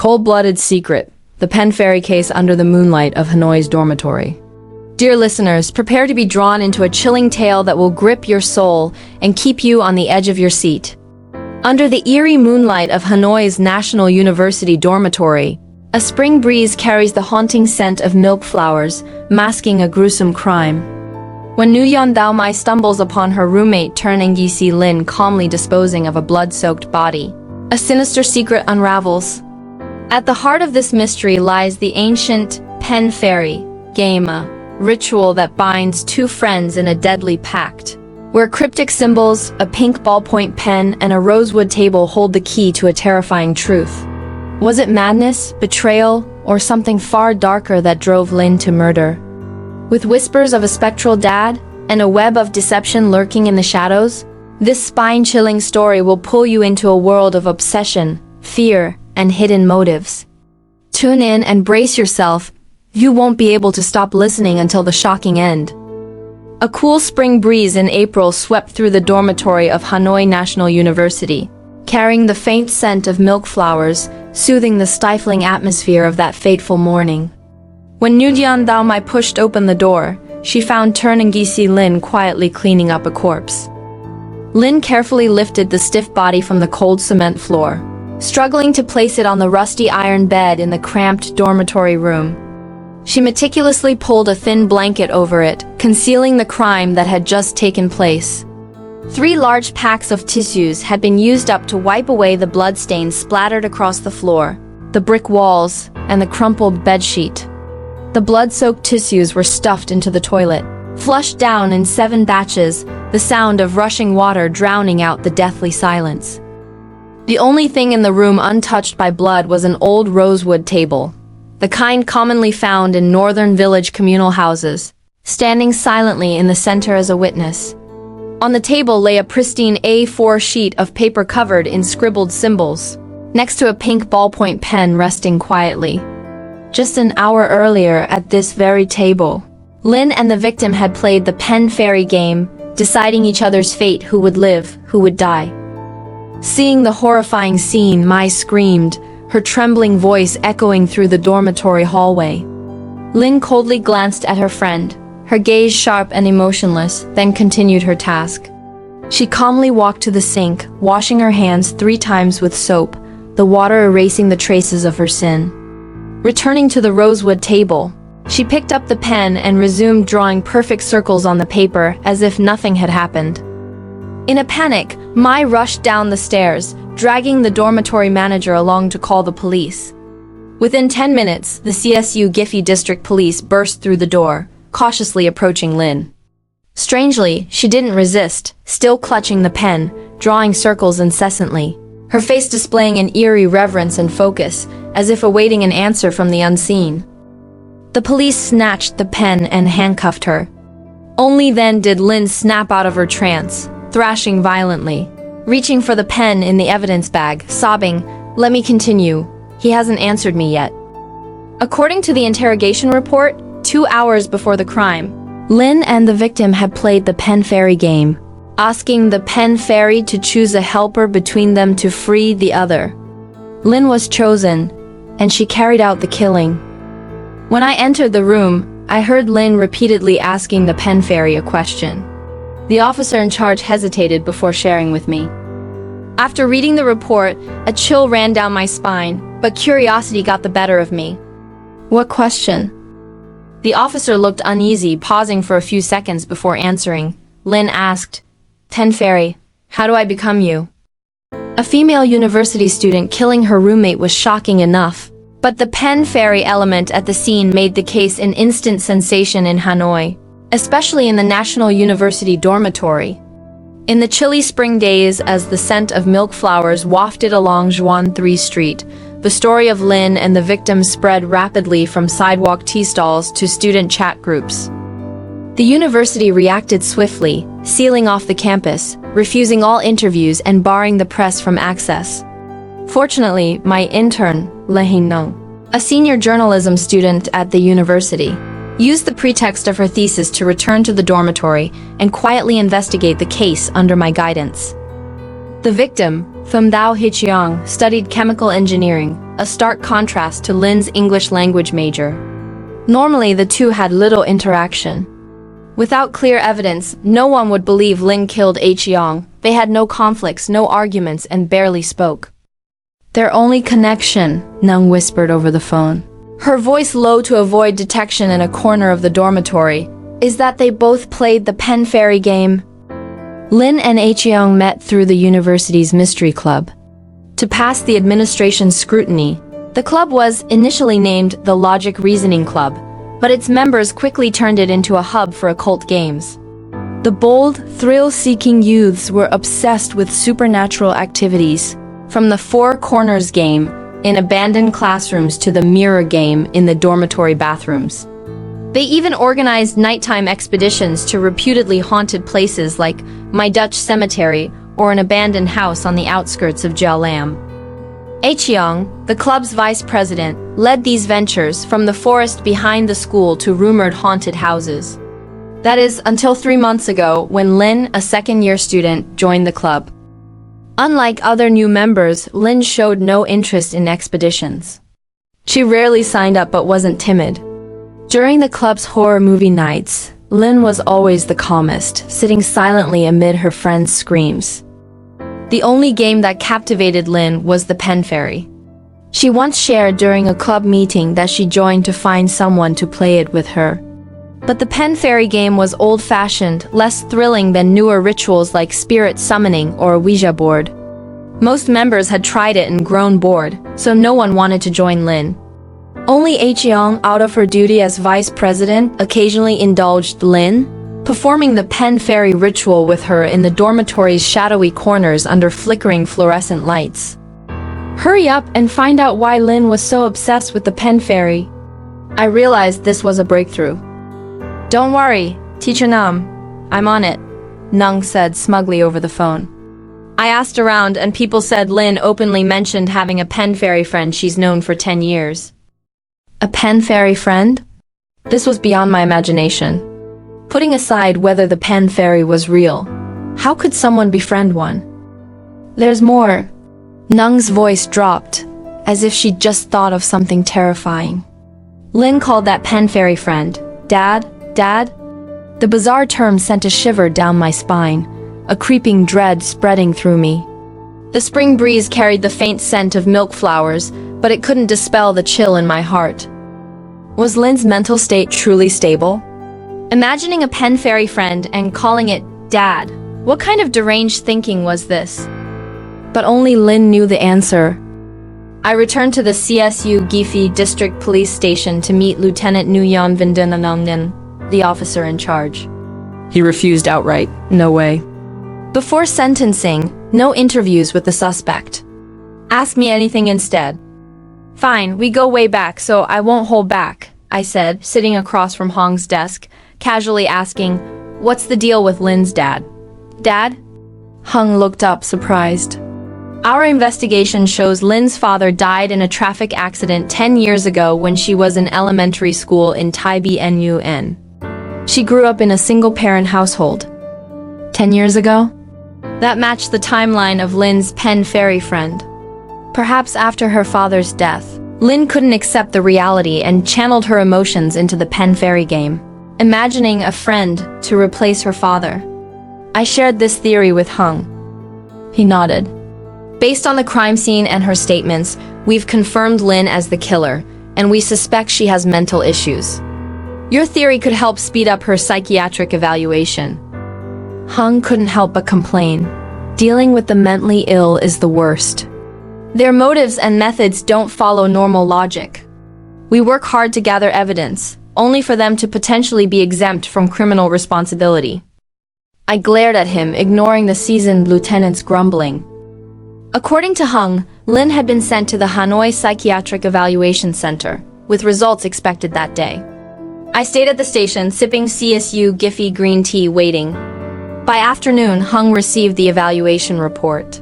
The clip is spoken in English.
Cold-blooded secret, the pen fairy case under the moonlight of Hanoi's dormitory. Dear listeners, prepare to be drawn into a chilling tale that will grip your soul and keep you on the edge of your seat. Under the eerie moonlight of Hanoi's National University dormitory, a spring breeze carries the haunting scent of milk flowers, masking a gruesome crime. When Nguyen Thao Mai stumbles upon her roommate Trần Ngọc Linh calmly disposing of a blood-soaked body, a sinister secret unravels. At the heart of this mystery lies the ancient pen fairy game, a ritual that binds two friends in a deadly pact, where cryptic symbols, a pink ballpoint pen, and a rosewood table hold the key to a terrifying truth. Was it madness, betrayal, or something far darker that drove Lin to murder? With whispers of a spectral dad and a web of deception lurking in the shadows, this spine-chilling story will pull you into a world of obsession, fear, and hidden motives. Tune in and brace yourself. You won't be able to stop listening until the shocking end. A cool spring breeze in April swept through the dormitory of Hanoi National University, carrying the faint scent of milk flowers, soothing the stifling atmosphere of that fateful morning. When Nguyen Thao Mai pushed open the door, she found Trần Ngọc Linh quietly cleaning up a corpse. Lin carefully lifted the stiff body from the cold cement floor, struggling to place it on the rusty iron bed in the cramped dormitory room. She meticulously pulled a thin blanket over it, concealing the crime that had just taken place. 3 large packs of tissues had been used up to wipe away the bloodstains splattered across the floor, the brick walls, and the crumpled bedsheet. The blood-soaked tissues were stuffed into the toilet, flushed down in 7 batches, the sound of rushing water drowning out the deathly silence. The only thing in the room untouched by blood was an old rosewood table, the kind commonly found in northern village communal houses, standing silently in the center as a witness. On the table lay a pristine A4 sheet of paper covered in scribbled symbols, next to a pink ballpoint pen resting quietly. Just an hour earlier at this very table, Lin and the victim had played the pen fairy game, deciding each other's fate, who would live, who would die. Seeing the horrifying scene, Mai screamed, her trembling voice echoing through the dormitory hallway. Lin coldly glanced at her friend, her gaze sharp and emotionless, then continued her task. She calmly walked to the sink, washing her hands 3 times with soap, the water erasing the traces of her sin. Returning to the rosewood table, she picked up the pen and resumed drawing perfect circles on the paper as if nothing had happened. In a panic, Mai rushed down the stairs, dragging the dormitory manager along to call the police. Within 10 minutes, the CSU Giphy District Police burst through the door, cautiously approaching Lin. Strangely, she didn't resist, still clutching the pen, drawing circles incessantly, her face displaying an eerie reverence and focus, as if awaiting an answer from the unseen. The police snatched the pen and handcuffed her. Only then did Lin snap out of her trance, thrashing violently, reaching for the pen in the evidence bag, sobbing, "Let me continue. He hasn't answered me yet." According to the interrogation report, 2 hours before the crime, Lin and the victim had played the pen fairy game, asking the pen fairy to choose a helper between them to free the other. Lin was chosen, and she carried out the killing. When I entered the room, I heard Lin repeatedly asking the pen fairy a question. The officer in charge hesitated before sharing with me. After reading the report, a chill ran down my spine, but curiosity got the better of me. "What question?" The officer looked uneasy, pausing for a few seconds before answering. Lin asked, "Pen fairy, how do I become you?" A female university student killing her roommate was shocking enough, but the pen fairy element at the scene made the case an instant sensation in Hanoi, especially in the National University dormitory. In the chilly spring days, as the scent of milk flowers wafted along Juan 3 Street, the story of Lin and the victim spread rapidly from sidewalk tea stalls to student chat groups. The university reacted swiftly, sealing off the campus, refusing all interviews and barring the press from access. Fortunately, my intern, Lehin Nung, a senior journalism student at the university, used the pretext of her thesis to return to the dormitory and quietly investigate the case under my guidance. The victim, Pham Thao Hichiang studied chemical engineering, a stark contrast to Lin's English language major. Normally, the two had little interaction. Without clear evidence, no one would believe Lin killed Hichiang. They had no conflicts, no arguments, and barely spoke. Their only connection, Nung whispered over the phone, her voice low to avoid detection in a corner of the dormitory, is that they both played the pen fairy game. Lin and Hichiang met through the university's mystery club. To pass the administration's scrutiny, the club was initially named the Logic Reasoning Club, but its members quickly turned it into a hub for occult games. The bold, thrill-seeking youths were obsessed with supernatural activities, from the Four Corners game in abandoned classrooms to the mirror game in the dormitory bathrooms. They even organized nighttime expeditions to reputedly haunted places like My Dutch Cemetery or an abandoned house on the outskirts of Jialam. Hichiang, the club's vice president, led these ventures from the forest behind the school to rumored haunted houses. That is, until 3 months ago when Lin, a second-year student, joined the club. Unlike other new members, Lin showed no interest in expeditions. She rarely signed up but wasn't timid. During the club's horror movie nights, Lin was always the calmest, sitting silently amid her friends' screams. The only game that captivated Lin was the pen fairy. She once shared during a club meeting that she joined to find someone to play it with her. But the pen fairy game was old-fashioned, less thrilling than newer rituals like spirit summoning or a Ouija board. Most members had tried it and grown bored, so no one wanted to join Lin. Only Hichiang, out of her duty as vice president, occasionally indulged Lin, performing the pen fairy ritual with her in the dormitory's shadowy corners under flickering fluorescent lights. Hurry up and find out why Lin was so obsessed with the pen fairy. I realized this was a breakthrough. Don't worry, Teacher Nam. I'm on it, Nung said smugly over the phone. I asked around and people said Lin openly mentioned having a pen fairy friend she's known for 10 years. A pen fairy friend? This was beyond my imagination. Putting aside whether the pen fairy was real, how could someone befriend one? There's more. Nung's voice dropped, as if she'd just thought of something terrifying. Lin called that pen fairy friend Dad? The bizarre term sent a shiver down my spine, a creeping dread spreading through me. The spring breeze carried the faint scent of milk flowers, but it couldn't dispel the chill in my heart. Was Lin's mental state truly stable? Imagining a pen fairy friend and calling it Dad, what kind of deranged thinking was this? But only Lin knew the answer. I returned to the CSU Gifi District Police Station to meet Lieutenant Nguyen Vindananongnan, the officer in charge. He refused outright. No way. Before sentencing, no interviews with the suspect. Ask me anything instead. Fine, we go way back, so I won't hold back, I said, sitting across from Hong's desk, casually asking, what's the deal with Lin's dad? Dad? Hong looked up, surprised. Our investigation shows Lin's father died in a traffic accident 10 years ago when she was in elementary school in Taibi Nun. She grew up in a single-parent household. 10 years ago? That matched the timeline of Lin's pen fairy friend. Perhaps after her father's death, Lin couldn't accept the reality and channeled her emotions into the pen fairy game, imagining a friend to replace her father. I shared this theory with Hung. He nodded. Based on the crime scene and her statements, we've confirmed Lin as the killer, and we suspect she has mental issues. Your theory could help speed up her psychiatric evaluation. Hung couldn't help but complain. Dealing with the mentally ill is the worst. Their motives and methods don't follow normal logic. We work hard to gather evidence, only for them to potentially be exempt from criminal responsibility. I glared at him, ignoring the seasoned lieutenant's grumbling. According to Hung, Lin had been sent to the Hanoi Psychiatric Evaluation Center, with results expected that day. I stayed at the station, sipping CSU Gifi green tea, waiting. By afternoon, Hung received the evaluation report.